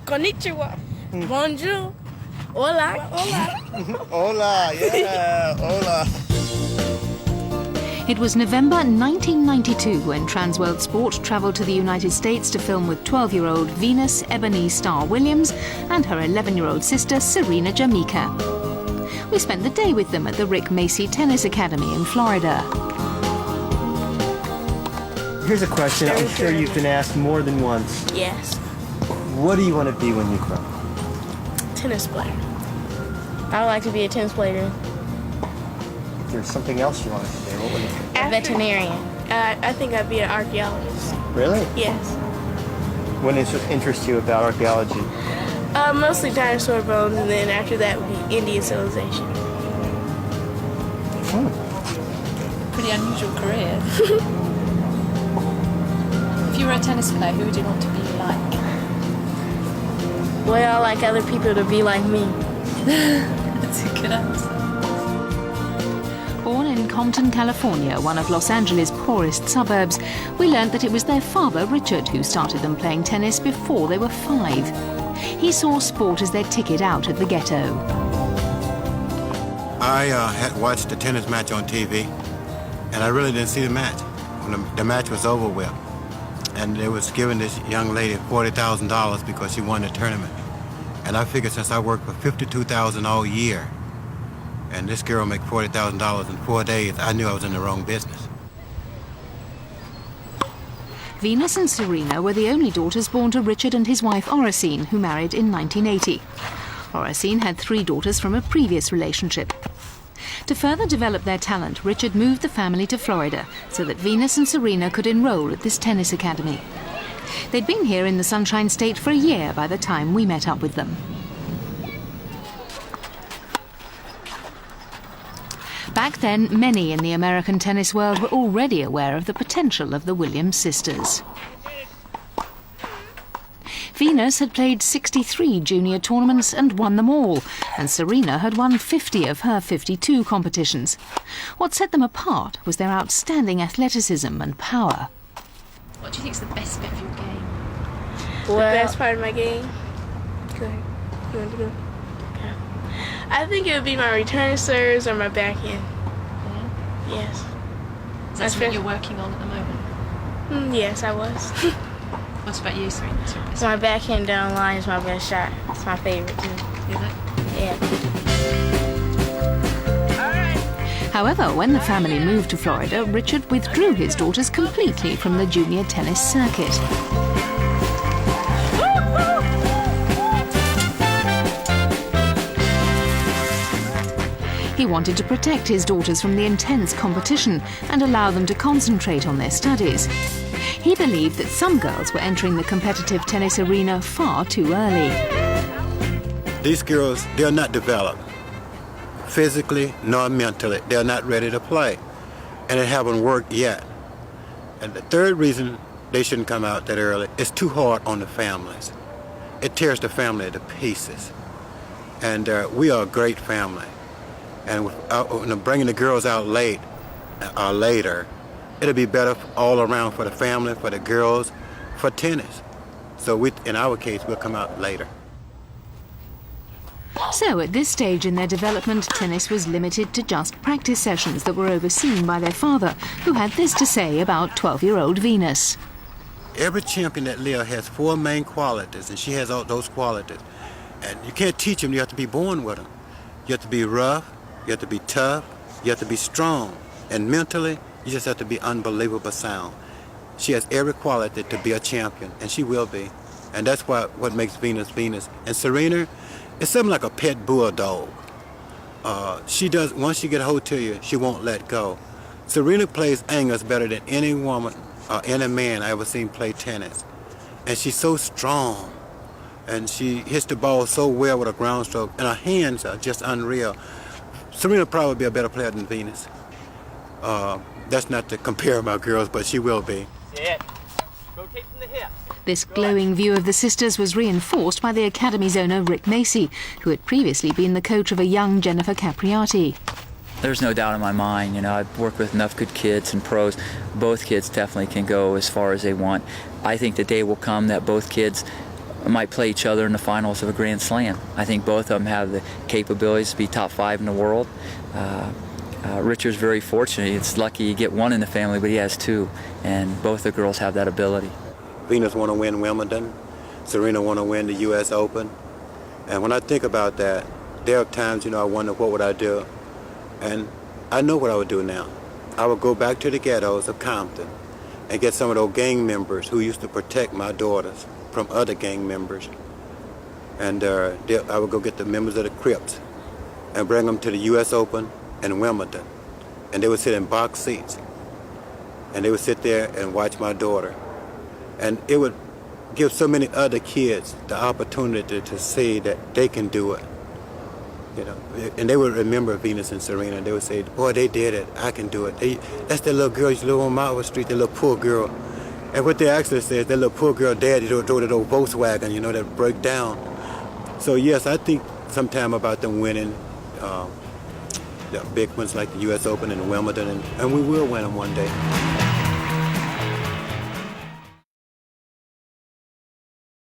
Konnichiwa. Bonjour. Hola. Hola. Hola, yeah, hola. It was November 1992 when Transworld Sport travelled to the United States to film with 12-year-old Venus Ebony Starr Williams and her 11-year-old sister Serena Jamaica. We spent the day with them at the Rick Macy Tennis Academy in Florida. Here's a question I'm sure you've been asked more than once. Yes. What do you want to be when you grow up? Tennis player. I would like to be a tennis player. If there's something else you wanted to be, what would it be? A veterinarian. I think I'd be an archaeologist. Really? Yes. What interests you about archaeology? Mostly dinosaur bones, and then after that would be Indian civilization. Pretty unusual career. If you were a tennis player, who would you want to be like? Well, I like other people to be like me. That's a good answer. Born in Compton, California, one of Los Angeles' poorest suburbs, we learned that it was their father, Richard, who started them playing tennis before they were 5. He saw sport as their ticket out of the ghetto. I had watched the tennis match on TV, and I really didn't see the match. When the match was over with, and they was giving this young lady $40,000 because she won the tournament. And I figured since I worked for $52,000 all year, and this girl make $40,000 in 4 days, I knew I was in the wrong business. Venus and Serena were the only daughters born to Richard and his wife Oracene, who married in 1980. Oracene had 3 daughters from a previous relationship. To further develop their talent, Richard moved the family to Florida so that Venus and Serena could enroll at this tennis academy. They'd been here in the Sunshine State for a year by the time we met up with them. Back then, many in the American tennis world were already aware of the potential of the Williams sisters. Venus had played 63 junior tournaments and won them all, and Serena had won 50 of her 52 competitions. What set them apart was their outstanding athleticism and power. What do you think is the best bit of your game? The best part of my game? Go ahead. You want to go? Yeah. I think it would be my return serves or my backhand. Yeah? Yes. Is that something you're working on at the moment? Yes, I was. What about you, Serena? What's your best? My backhand down line is my best shot. It's my favorite too. Is it? Yeah. However, when the family moved to Florida, Richard withdrew his daughters completely from the junior tennis circuit. He wanted to protect his daughters from the intense competition and allow them to concentrate on their studies. He believed that some girls were entering the competitive tennis arena far too early. These girls, they're not developed physically nor mentally. They're not ready to play, and it haven't worked yet. And the third reason they shouldn't come out that early is too hard on the families. It tears the family to pieces. And we are a great family. And with bringing the girls out late or later, it'll be better all around for the family, for the girls, for tennis. So in our case, we'll come out later. So at this stage in their development, tennis was limited to just practice sessions that were overseen by their father, who had this to say about 12-year-old Venus. Every champion that lives has 4 main qualities, and she has all those qualities. And you can't teach them, you have to be born with them. You have to be rough, you have to be tough, you have to be strong. And mentally, you just have to be unbelievable sound. She has every quality to be a champion, and she will be. And that's what makes Venus Venus. And Serena, it's something like a pet bulldog. She does, once she get a hold to you, she won't let go. Serena plays angles better than any woman or any man I ever seen play tennis. And she's so strong. And she hits the ball so well with a ground stroke, and her hands are just unreal. Serena probably be a better player than Venus. That's not to compare my girls, but she will be. Rotate from the hip. This glowing view of the sisters was reinforced by the Academy's owner, Rick Macy, who had previously been the coach of a young Jennifer Capriati. There's no doubt in my mind, I've worked with enough good kids and pros. Both kids definitely can go as far as they want. I think the day will come that both kids might play each other in the finals of a Grand Slam. I think both of them have the capabilities to be top 5 in the world. Richard's very fortunate. It's lucky you get one in the family, but he has 2, and both the girls have that ability. Venus want to win Wimbledon. Serena want to win the U.S. Open. And when I think about that, there are times, I wonder what would I do. And I know what I would do now. I would go back to the ghettos of Compton and get some of those gang members who used to protect my daughters from other gang members. And I would go get the members of the Crips and bring them to the U.S. Open and Wimbledon. And they would sit in box seats. And they would sit there and watch my daughter. And it would give so many other kids the opportunity to see that they can do it. And they would remember Venus and Serena. They would say, boy, they did it. I can do it. That's that little girl used to live on Marlborough Street, that little poor girl. And what they actually said, that little poor girl daddy drove that old Volkswagen, that broke down. So yes, I think sometime about them winning the big ones like the U.S. Open and Wimbledon, and we will win them one day.